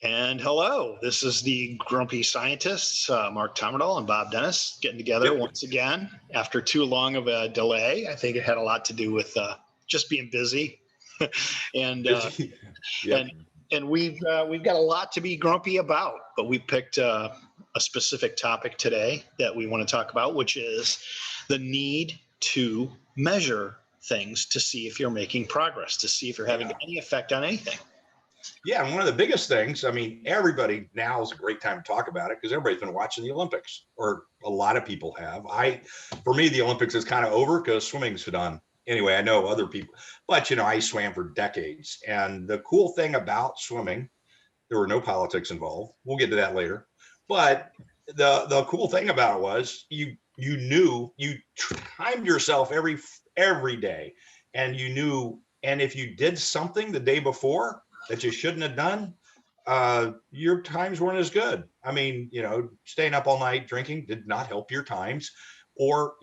And hello, this is the Grumpy Scientists, Mark Tomerdal and Bob Dennis, getting together Yep. once again after too long of a delay. I think it had a lot to do with just being busy, and Yep. and we've got a lot to be grumpy about. But we picked a specific topic today that we want to talk about, which is the need to measure things to see if you're making progress, to see if you're having any effect on anything. Yeah, and one of the biggest things, I mean, everybody now is a great time to talk about it because everybody's been watching the Olympics, or a lot of people have. For me, the Olympics is kind of over because swimming's done. Anyway, I know other people, but I swam for decades. And the cool thing about swimming, there were no politics involved. We'll get to that later. But the cool thing about it was you knew you timed yourself every day, and you knew, and if you did something the day before that you shouldn't have done, your times weren't as good. I mean, staying up all night drinking did not help your times, or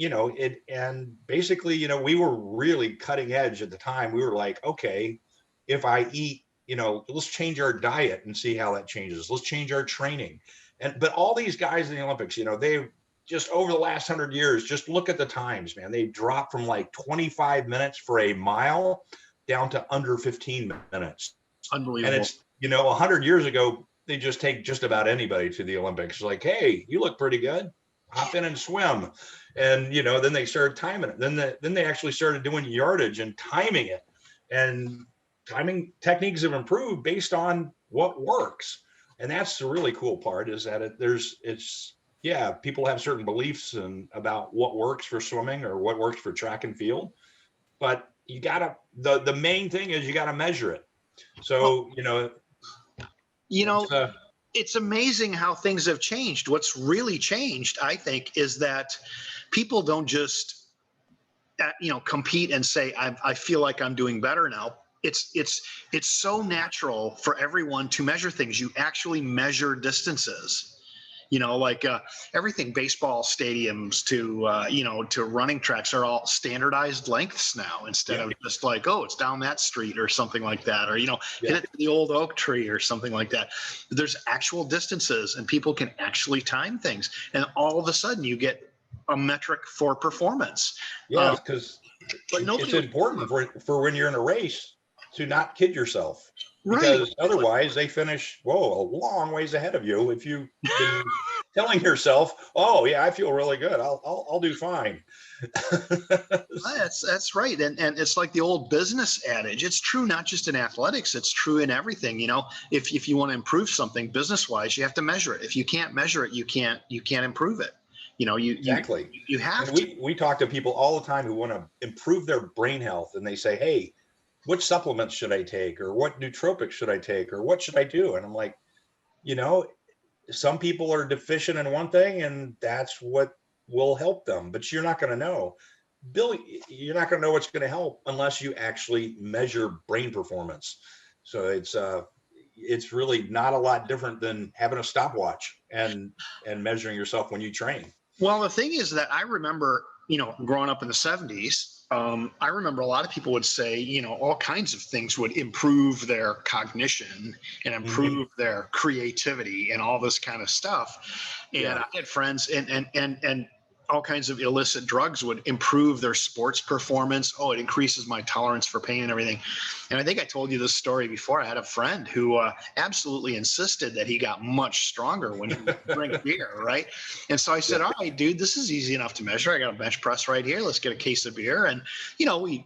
and basically, we were really cutting edge at the time. We were like, okay, if I eat, let's change our diet and see how that changes. Let's change our training. But all these guys in the Olympics, they just over the last 100 years, just look at the times, man. They dropped from like 25 minutes for a mile down to under 15 minutes. Unbelievable. And it's, 100 years ago, they just take just about anybody to the Olympics. Like, hey, you look pretty good. Hop in and swim. And, then they started timing it. Then they actually started doing yardage and timing it. And timing techniques have improved based on what works. And that's the really cool part, is that people have certain beliefs about what works for swimming or what works for track and field. But the main thing is you got to measure it. So, it's amazing how things have changed. What's really changed, I think, is that people don't just, compete and say, I feel like I'm doing better now. It's so natural for everyone to measure things. You actually measure distances. Everything, baseball stadiums to running tracks are all standardized lengths now, instead of just like, oh, it's down that street or something like that, or, hit it to the old oak tree or something like that. There's actual distances, and people can actually time things. And all of a sudden you get a metric for performance. Yeah, because it's important for when you're in a race to not kid yourself. Because otherwise they finish, a long ways ahead of you. If you've been telling yourself, oh yeah, I feel really good, I'll do fine. That's right. And it's like the old business adage. It's true not just in athletics, it's true in everything. If you want to improve something business wise, you have to measure it. If you can't measure it, you can't improve it. Exactly. You have to. We talk to people all the time who want to improve their brain health, and they say, hey, which supplements should I take, or what nootropics should I take, or what should I do? And I'm like, some people are deficient in one thing, and that's what will help them, but you're not going to know. Bill, you're not going to know what's going to help unless you actually measure brain performance. So it's really not a lot different than having a stopwatch and measuring yourself when you train. Well, the thing is that I remember, growing up in the 70s, I remember a lot of people would say, all kinds of things would improve their cognition and improve their creativity and all this kind of stuff. And I had friends and all kinds of illicit drugs would improve their sports performance. Oh, it increases my tolerance for pain and everything. And I think I told you this story before. I had a friend who absolutely insisted that he got much stronger when he would drink beer, right? And so I said, all right, dude, this is easy enough to measure. I got a bench press right here. Let's get a case of beer. And, we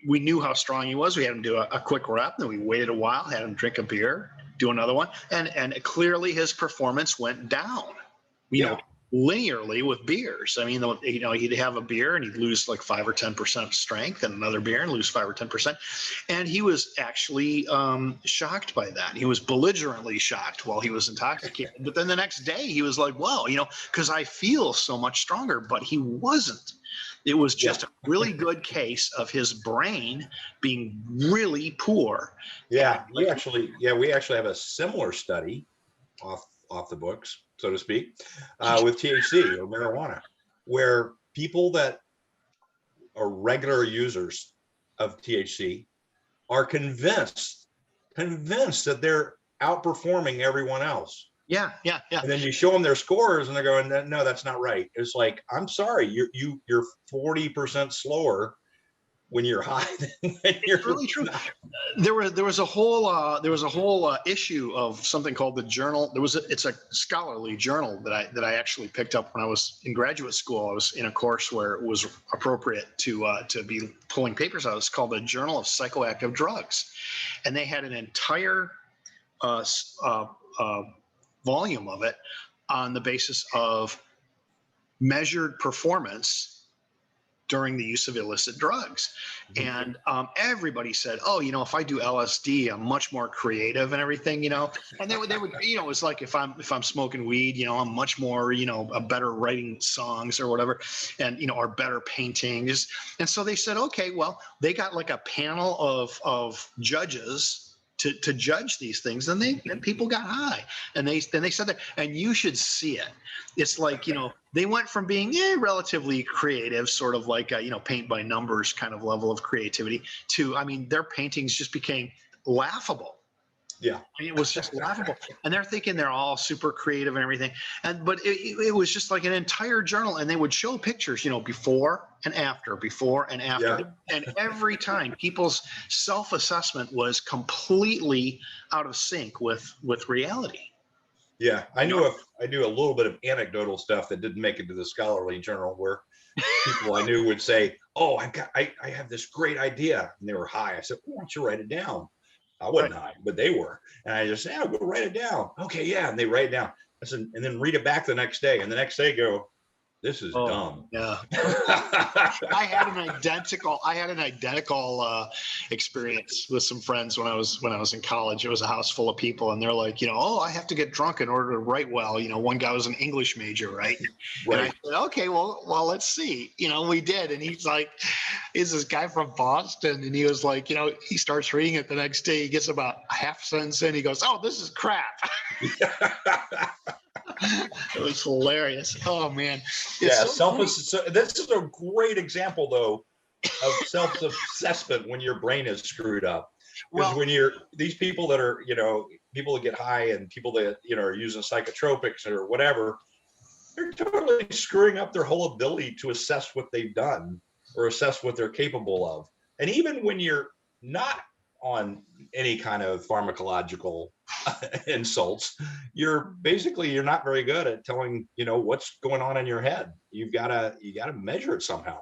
knew how strong he was. We had him do a quick rep, then we waited a while, had him drink a beer, do another one. And clearly his performance went down, linearly with beers. I mean, he'd have a beer and he'd lose like 5 or 10% strength, and another beer and lose 5 or 10%. And he was actually shocked by that. He was belligerently shocked while he was intoxicated. But then the next day he was like, well, because I feel so much stronger. But he wasn't. It was just a really good case of his brain being really poor. Yeah, we actually have a similar study off the books, so to speak, with THC or marijuana, where people that are regular users of THC are convinced convinced that they're outperforming everyone else. Yeah. And then you show them their scores and they're going, no, that's not right. It's like, I'm sorry, you're 40% slower when you're high than when you're Really true. not. There was a whole issue of something called the journal. It's a scholarly journal that I actually picked up when I was in graduate school. I was in a course where it was appropriate to be pulling papers out. It's called the Journal of Psychoactive Drugs, and they had an entire volume of it on the basis of measured performance during the use of illicit drugs. And everybody said, oh, if I do LSD, I'm much more creative and everything, and they would, it's like if I'm smoking weed, I'm much more, a better writing songs or whatever, and, or better paintings. And so they said, okay, well, they got like a panel of judges to judge these things, and then people got high, and they said that, and you should see it. It's like, they went from being relatively creative, sort of like a, paint by numbers kind of level of creativity, to, their paintings just became laughable. Yeah. It was just laughable. And they're thinking they're all super creative and everything. But it was just like an entire journal, and they would show pictures, before and after. Yeah. And every time people's self-assessment was completely out of sync with reality. Yeah. I knew a little bit of anecdotal stuff that didn't make it to the scholarly journal, where people I knew would say, oh, I have this great idea. And they were high. I said, why don't you write it down? I wasn't high, but they were. And I just said, yeah, go write it down. Okay, yeah. And they write it down. I said, and then read it back the next day. And the next day go, this is dumb. Yeah. I had an identical experience with some friends when I was in college. It was a house full of people, and they're like, oh, I have to get drunk in order to write well. One guy was an English major, right? Right. And I said, okay, well, let's see. We did. And he's like, is this guy from Boston? And he was like, he starts reading it the next day. He gets about a half sentence in. He goes, oh, this is crap. It was hilarious. Oh man. This is a great example though of self-assessment when your brain is screwed up. Because when these people that are, people that get high and people that, are using psychotropics or whatever, they're totally screwing up their whole ability to assess what they've done or assess what they're capable of. And even when you're not on any kind of pharmacological insults, you're not very good at telling, what's going on in your head. You gotta measure it somehow.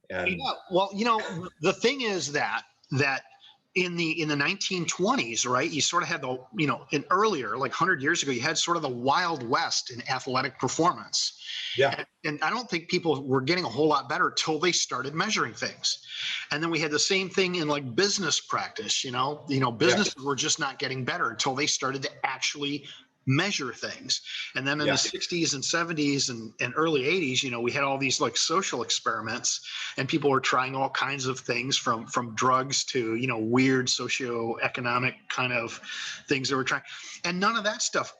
And the thing is that in the 1920s, right, you sort of had the, in earlier, like 100 years ago, you had sort of the Wild West in athletic performance. Yeah. And I don't think people were getting a whole lot better till they started measuring things. And then we had the same thing in like business practice, businesses were just not getting better until they started to actually measure things. And then in the 60s and 70s and early 80s, we had all these like social experiments, and people were trying all kinds of things from drugs to, weird socioeconomic kind of things they were trying. And none of that stuff,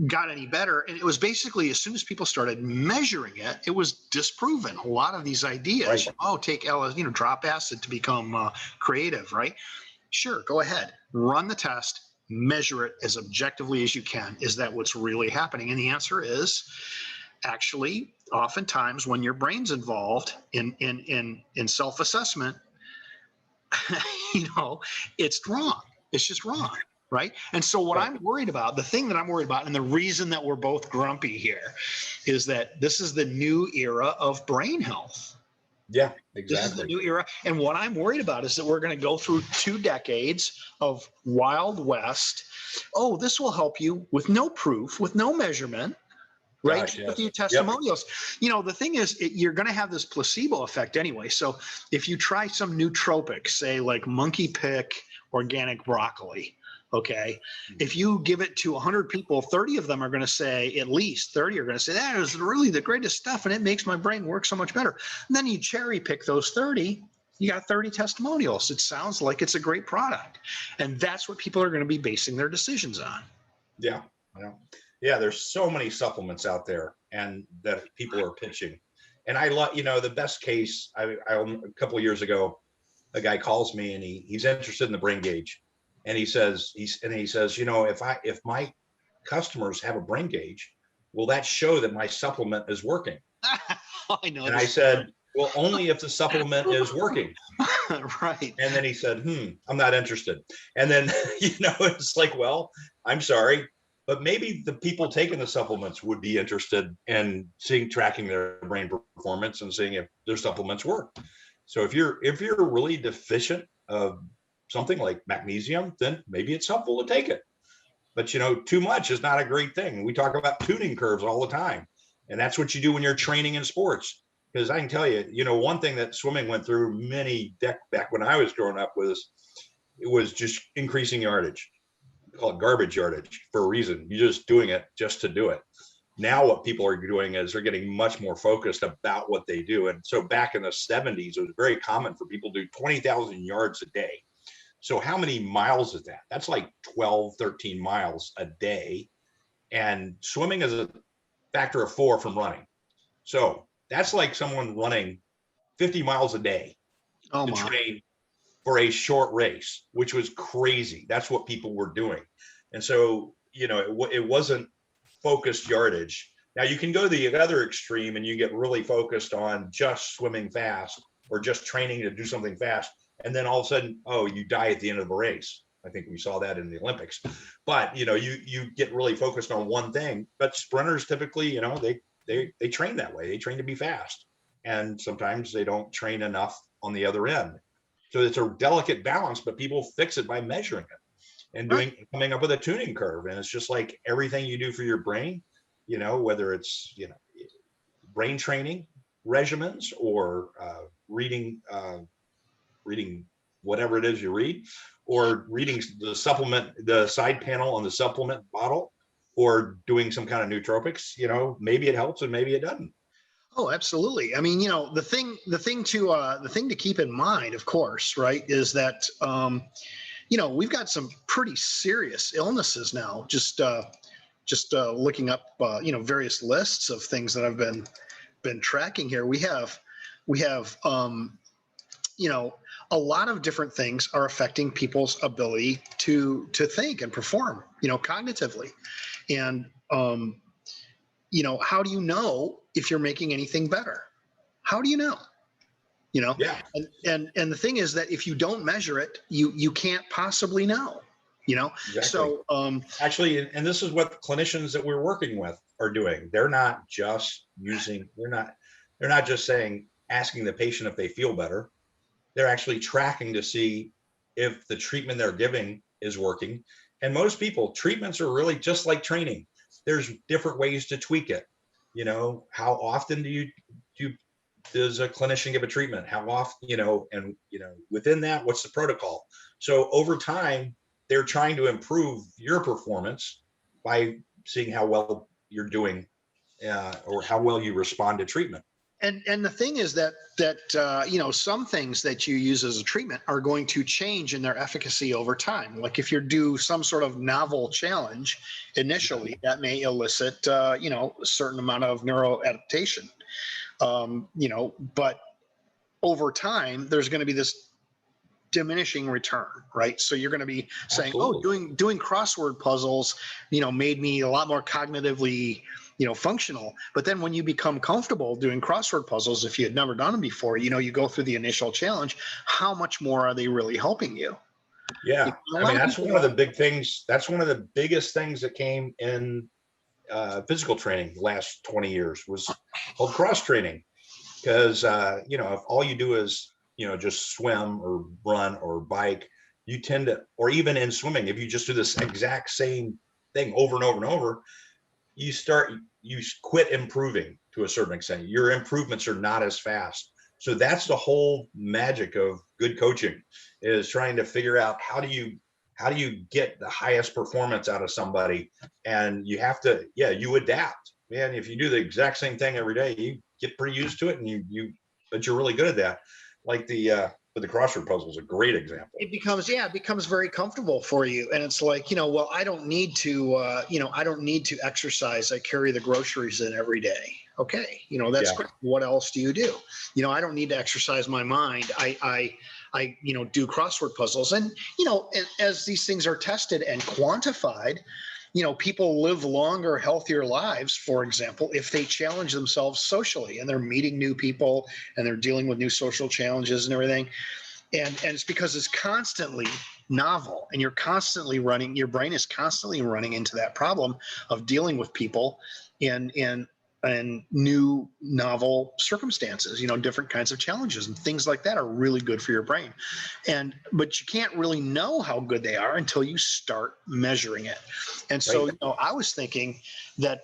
got any better. And it was basically, as soon as people started measuring it, it was disproven. A lot of these ideas, take LSD, drop acid to become creative, right? Sure, go ahead, run the test, measure it as objectively as you can. Is that what's really happening? And the answer is actually, oftentimes when your brain's involved in self-assessment, it's wrong. It's just wrong. Right. And so what I'm worried about, the thing that I'm worried about, and the reason that we're both grumpy here, is that this is the new era of brain health. Yeah, exactly. This is the new era. And what I'm worried about is that we're going to go through 2 decades of Wild West. Oh, this will help you with no proof, with no measurement. Right. Gosh, yes. With your testimonials. Yep. The thing is, you're going to have this placebo effect anyway. So if you try some nootropic, say like monkey pick organic broccoli, okay, if you give it to 100 people, 30 of them are going to say, at least 30 are going to say, that is really the greatest stuff, and it makes my brain work so much better. And then you cherry pick those 30, you got 30 testimonials. It sounds like it's a great product. And that's what people are going to be basing their decisions on. Yeah. Yeah. There's so many supplements out there and that people are pitching. And I love, the best case, a couple of years ago, a guy calls me and he's interested in the brain gauge. And he says, you know, if my customers have a brain gauge, will that show that my supplement is working? I know. And I said, well, only if the supplement is working. Right. And then he said, I'm not interested. And then, you know, it's like, well, I'm sorry, but maybe the people taking the supplements would be interested in tracking their brain performance and seeing if their supplements work. So if you're really deficient of something like magnesium, then maybe it's helpful to take it. But, you know, too much is not a great thing. We talk about tuning curves all the time. And that's what you do when you're training in sports. Because I can tell you, you know, one thing that swimming went through back when I was growing up it was just increasing yardage. We call it garbage yardage for a reason. You're just doing it just to do it. Now what people are doing is they're getting much more focused about what they do. And so back in the 70s, it was very common for people to do 20,000 yards a day. So how many miles is that? That's like 12, 13 miles a day. And swimming is a factor of 4 from running. So that's like someone running 50 miles a day to train for a short race, which was crazy. That's what people were doing. And so, you know, it wasn't focused yardage. Now you can go to the other extreme and you get really focused on just swimming fast or just training to do something fast. And then all of a sudden, oh, you die at the end of the race. I think we saw that in the Olympics. But, you know, you get really focused on one thing. But sprinters typically, you know, they train that way. They train to be fast. And sometimes they don't train enough on the other end. So it's a delicate balance, but people fix it by measuring it and coming up with a tuning curve. And it's just like everything you do for your brain, you know, whether it's, you know, brain training regimens or reading whatever it is you read, or reading the supplement, the side panel on the supplement bottle, or doing some kind of nootropics, you know, maybe it helps and maybe it doesn't. Oh, absolutely. I mean, you know, the thing to keep in mind, of course, right, is that, you know, we've got some pretty serious illnesses now. Just looking up, you know, various lists of things that I've been tracking here. We have, you know, a lot of different things are affecting people's ability to think and perform, you know, cognitively. And, you know, how do you know if you're making anything better? How do you know? You know? Yeah. And the thing is that if you don't measure it, you can't possibly know, you know? Exactly. So, actually, and this is what clinicians that we're working with are doing. They're not just asking the patient if they feel better. They're actually tracking to see if the treatment they're giving is working. And most people, treatments are really just like training. There's different ways to tweak it. You know, how often does a clinician give a treatment? How often, you know, and, you know, within that, what's the protocol? So over time, they're trying to improve your performance by seeing how well you're doing or how well you respond to treatment. And the thing is that you know, some things that you use as a treatment are going to change in their efficacy over time. Like if you do some sort of novel challenge initially, that may elicit you know, a certain amount of neuroadaptation. You know, but over time, there's going to be this diminishing return, right? So you're going to be saying, Absolutely. oh, doing crossword puzzles, you know, made me a lot more cognitively, you know, functional. But then when you become comfortable doing crossword puzzles, if you had never done them before, you know, you go through the initial challenge, how much more are they really helping you? Yeah. I mean, that's one of the big things. That's one of the biggest things that came in physical training the last 20 years was called cross training. Because, you know, if all you do is, you know, just swim or run or bike, you tend to, or even in swimming, if you just do this exact same thing over and over and over, you quit improving to a certain extent. Your improvements are not as fast. So that's the whole magic of good coaching, is trying to figure out how do you get the highest performance out of somebody. And you have to, you adapt, man. If you do the exact same thing every day, you get pretty used to it, and but you're really good at that. Like the crossword puzzle is a great example. It becomes very comfortable for you. And it's like, you know, well, I don't need to exercise. I carry the groceries in every day. Okay. You know, that's great. What else do you do? You know, I don't need to exercise my mind. do crossword puzzles. And, as these things are tested and quantified, people live longer, healthier lives, for example, if they challenge themselves socially and they're meeting new people and they're dealing with new social challenges and everything. And it's because it's constantly novel, and your brain is constantly running into that problem of dealing with people in new novel circumstances, different kinds of challenges and things like that are really good for your brain. But you can't really know how good they are until you start measuring it. And so, Right. I was thinking that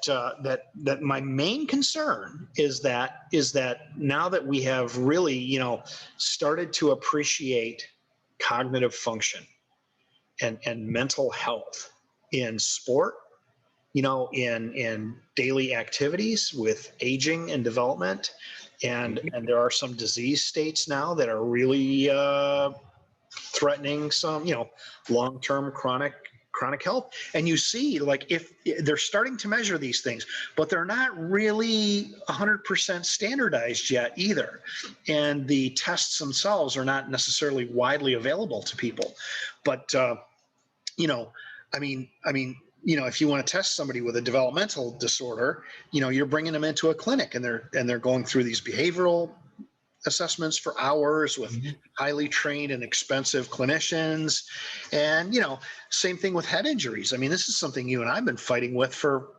my main concern is that now that we have really, started to appreciate cognitive function and mental health in sport, in daily activities with aging and development. And there are some disease states now that are really threatening some, long-term chronic health. And you see, like, if they're starting to measure these things, but they're not really 100% standardized yet either. And the tests themselves are not necessarily widely available to people. But, if you want to test somebody with a developmental disorder, you're bringing them into a clinic and they're going through these behavioral assessments for hours with highly trained and expensive clinicians. And, same thing with head injuries. I mean, this is something you and I've been fighting with for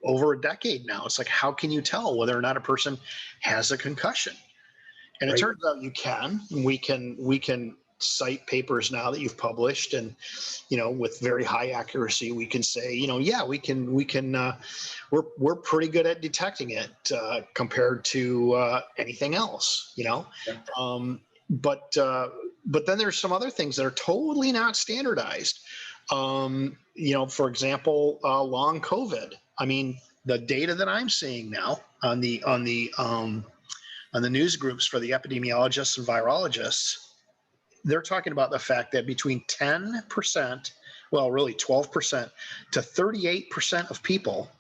over a decade now. It's like, how can you tell whether or not a person has a concussion? And it turns out you can. We can cite papers now that you've published, and with very high accuracy, we can say, we're pretty good at detecting it compared to anything else, but then there's some other things that are totally not standardized. For example, long COVID. I mean, the data that I'm seeing now on the news groups for the epidemiologists and virologists, they're talking about the fact that between 10%, well, really 12% to 38% of people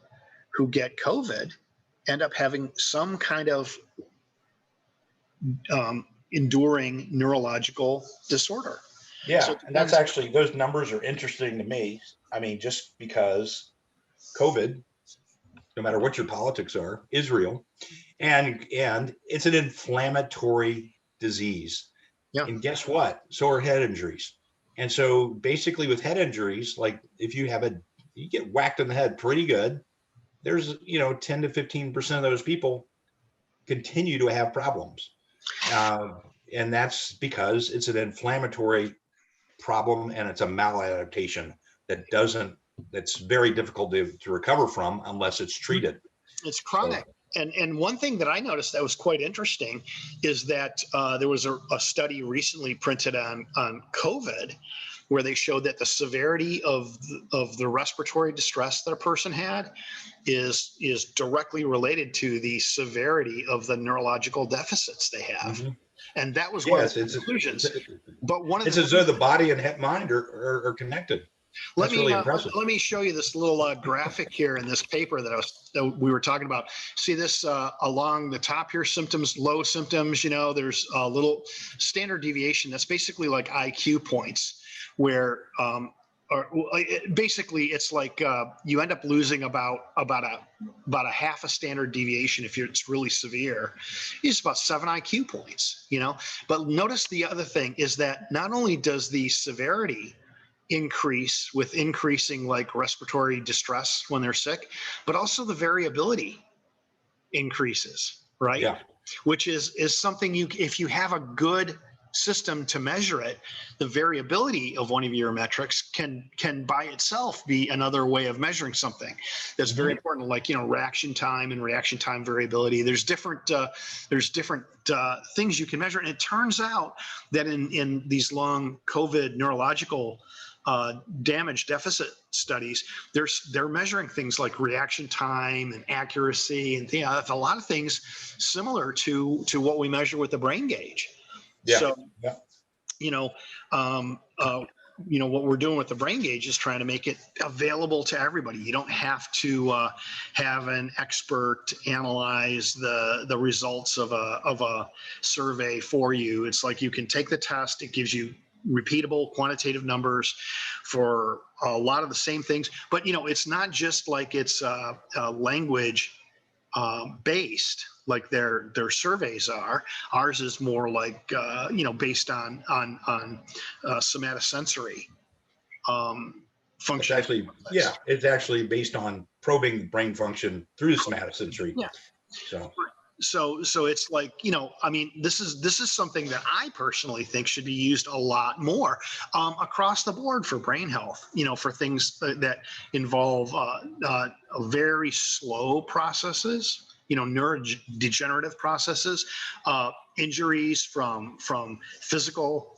who get COVID end up having some kind of enduring neurological disorder. Yeah, so and that's actually, those numbers are interesting to me. I mean, just because COVID, no matter what your politics are, is real, and it's an inflammatory disease. Yeah. And guess what? So are head injuries. And so basically with head injuries, like if you get whacked in the head pretty good, there's, 10 to 15% of those people continue to have problems. And that's because it's an inflammatory problem and it's a maladaptation that's very difficult to recover from unless it's treated. It's chronic. So, and one thing that I noticed that was quite interesting is that there was a study recently printed on COVID where they showed that the severity of the respiratory distress that a person had is directly related to the severity of the neurological deficits they have. Mm-hmm. And that was one of the conclusions. It's as though the body and mind are connected. That's really impressive. Let me show you this little graphic here in this paper that we were talking about. See this along the top here, symptoms, low symptoms, there's a little standard deviation. That's basically like IQ points where basically it's like you end up losing about a half a standard deviation if it's really severe. It's about 7 IQ points, But notice the other thing is that not only does the severity increase with increasing like respiratory distress when they're sick, but also the variability increases, right? Yeah. Which is something if you have a good system to measure it, the variability of one of your metrics can by itself be another way of measuring something that's very important, like reaction time and reaction time variability. There's different things you can measure, and it turns out that in these long COVID neurological damage deficit studies, they're measuring things like reaction time and accuracy and a lot of things similar to what we measure with the brain gauge. Yeah. So, what we're doing with the brain gauge is trying to make it available to everybody. You don't have to have an expert analyze the results of a survey for you. It's like you can take the test. It gives you repeatable quantitative numbers for a lot of the same things. But, it's not just like it's language based like their surveys are. Ours is more like based on somatosensory function. It's actually based on probing brain function through the somatosensory. Yeah. So it's like, this is something that I personally think should be used a lot more across the board for brain health, for things that involve very slow processes, neurodegenerative processes, injuries from physical,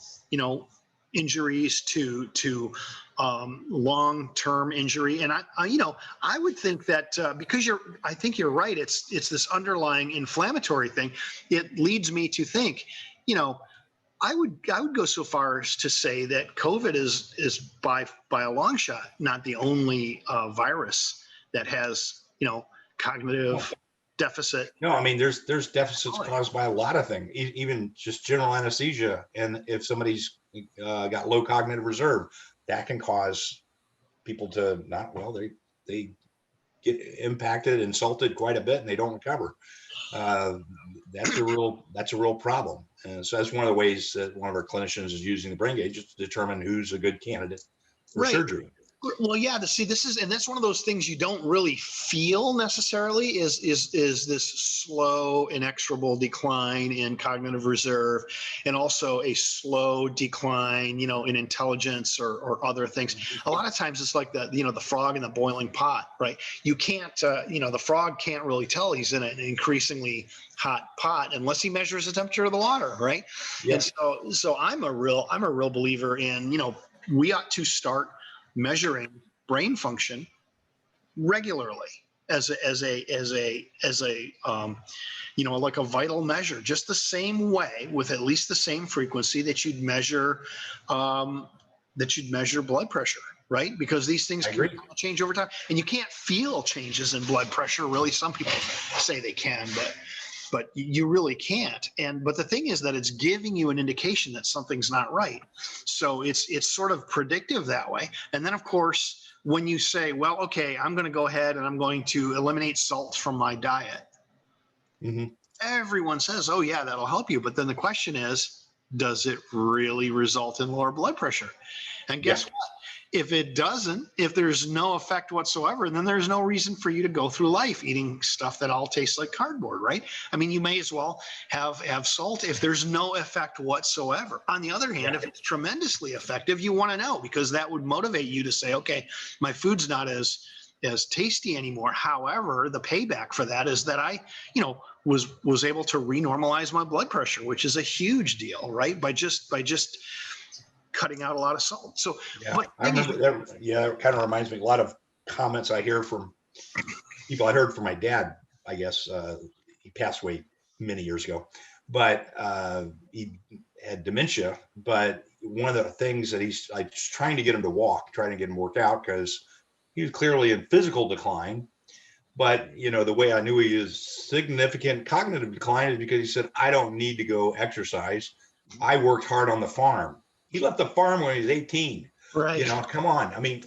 injuries to long-term injury. And I would think that because I think you're right. It's this underlying inflammatory thing. It leads me to think, I would go so far as to say that COVID is by a long shot not the only virus that has cognitive deficit. No, I mean there's deficits caused by a lot of things, even just general anesthesia, and if somebody's got low cognitive reserve, that can cause people to not they get impacted, insulted quite a bit, and they don't recover. That's a real problem. And so that's one of the ways that one of our clinicians is using the brain gauge to determine who's a good candidate for surgery. Well, yeah. That's one of those things you don't really feel necessarily is this slow, inexorable decline in cognitive reserve, and also a slow decline, in intelligence or other things. A lot of times it's like the frog in the boiling pot, right? You can't, the frog can't really tell he's in an increasingly hot pot unless he measures the temperature of the water, right? Yeah. And so I'm a real believer in, we ought to start measuring brain function regularly as a like a vital measure, just the same way, with at least the same frequency that you'd measure blood pressure, right? Because these things can change over time, and you can't feel changes in blood pressure. Really, some people say they can, but you really can't. But the thing is that it's giving you an indication that something's not right. So it's sort of predictive that way. And then of course, when you say, well, okay, I'm going to go ahead and I'm going to eliminate salt from my diet. Mm-hmm. Everyone says, oh yeah, that'll help you. But then the question is, does it really result in lower blood pressure? And guess what? If it doesn't, if there's no effect whatsoever, then there's no reason for you to go through life eating stuff that all tastes like cardboard, right? I mean, you may as well have salt if there's no effect whatsoever. On the other hand, if it's tremendously effective, you want to know, because that would motivate you to say, okay, my food's not as tasty anymore. However, the payback for that is that I, was able to renormalize my blood pressure, which is a huge deal, right? By just cutting out a lot of salt. So I remember that. Yeah, it kind of reminds me a lot of comments I hear from people. I heard from my dad, I guess. He passed away many years ago, but he had dementia. But one of the things that I was trying to get him to walk, trying to get him worked out, because he was clearly in physical decline. But the way I knew he was significant cognitive decline is because he said, I don't need to go exercise. I worked hard on the farm. He left the farm when he was 18. Right. Come on. I mean.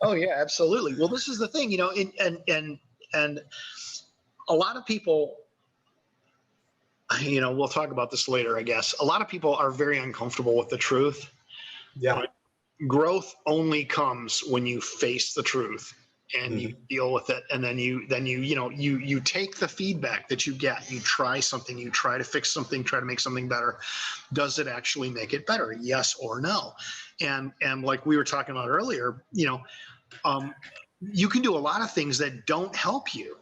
Oh yeah, absolutely. Well, this is the thing, and a lot of people, we'll talk about this later, I guess. A lot of people are very uncomfortable with the truth. Yeah. Growth only comes when you face the truth and you deal with it. And then you take the feedback that you get, you try something, you try to fix something, try to make something better. Does it actually make it better? Yes or no? And like we were talking about earlier, you can do a lot of things that don't help you.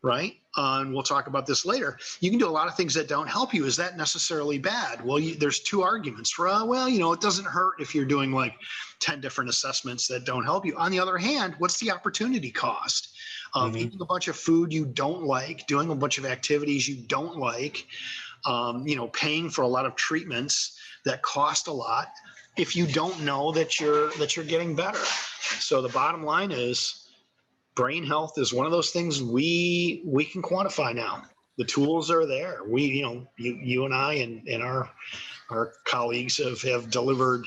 Right. And we'll talk about this later. You can do a lot of things that don't help you. Is that necessarily bad? Well, there's two arguments for, it doesn't hurt if you're doing like 10 different assessments that don't help you. On the other hand, what's the opportunity cost of eating a bunch of food you don't like, doing a bunch of activities you don't like, paying for a lot of treatments that cost a lot if you don't know that you're getting better. So the bottom line is brain health is one of those things we can quantify now. The tools are there. You and I and our colleagues have delivered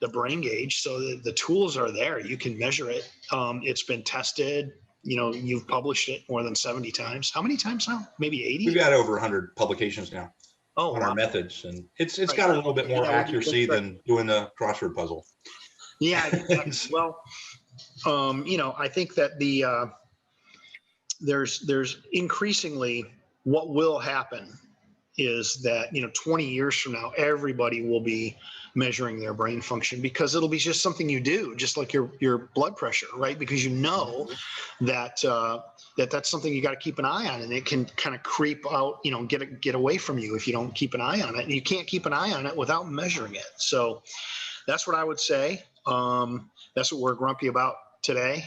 the brain gauge, so the tools are there. You can measure it. It's been tested. You've published it more than 70 times. How many times now? Maybe 80? We've got over 100 publications now on wow. our methods, and it's Right. got a little bit more accuracy than doing the crossword puzzle. Yeah. Well, I think that there's increasingly what will happen is that 20 years from now everybody will be measuring their brain function, because it'll be just something you do, just like your blood pressure, right? Because that that's something you got to keep an eye on, and it can kind of creep out, get away from you if you don't keep an eye on it, and you can't keep an eye on it without measuring it. So that's what I would say. That's what we're grumpy about today.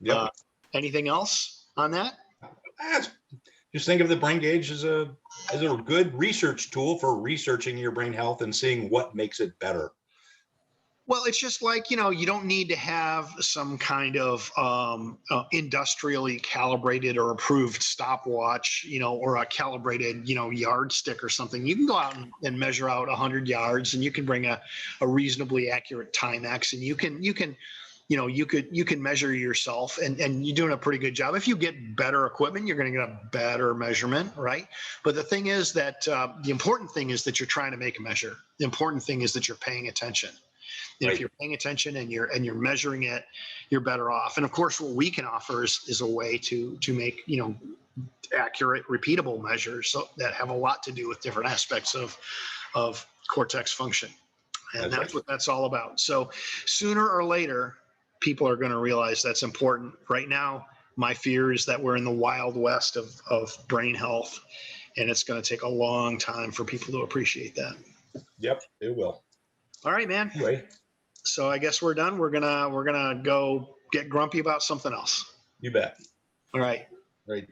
Yep. Anything else on that? Just think of the brain gauge as a good research tool for researching your brain health and seeing what makes it better. Well, it's just like, you don't need to have some kind of industrially calibrated or approved stopwatch, or a calibrated, yardstick or something. You can go out and measure out 100 yards, and you can bring a reasonably accurate Timex, and you can measure yourself, and you're doing a pretty good job. If you get better equipment, you're going to get a better measurement, right? But the thing is that the important thing is that you're trying to make a measure. The important thing is that you're paying attention. And Right. If you're paying attention and you're measuring it, you're better off. And of course, what we can offer is a way to make accurate, repeatable measures that have a lot to do with different aspects of cortex function. And that's what that's all about. So sooner or later, people are going to realize that's important. Right now, my fear is that we're in the wild west of brain health, and it's going to take a long time for people to appreciate that. Yep, it will. All right, man. Anyway, so I guess we're done. We're gonna go get grumpy about something else. You bet. All right. Right.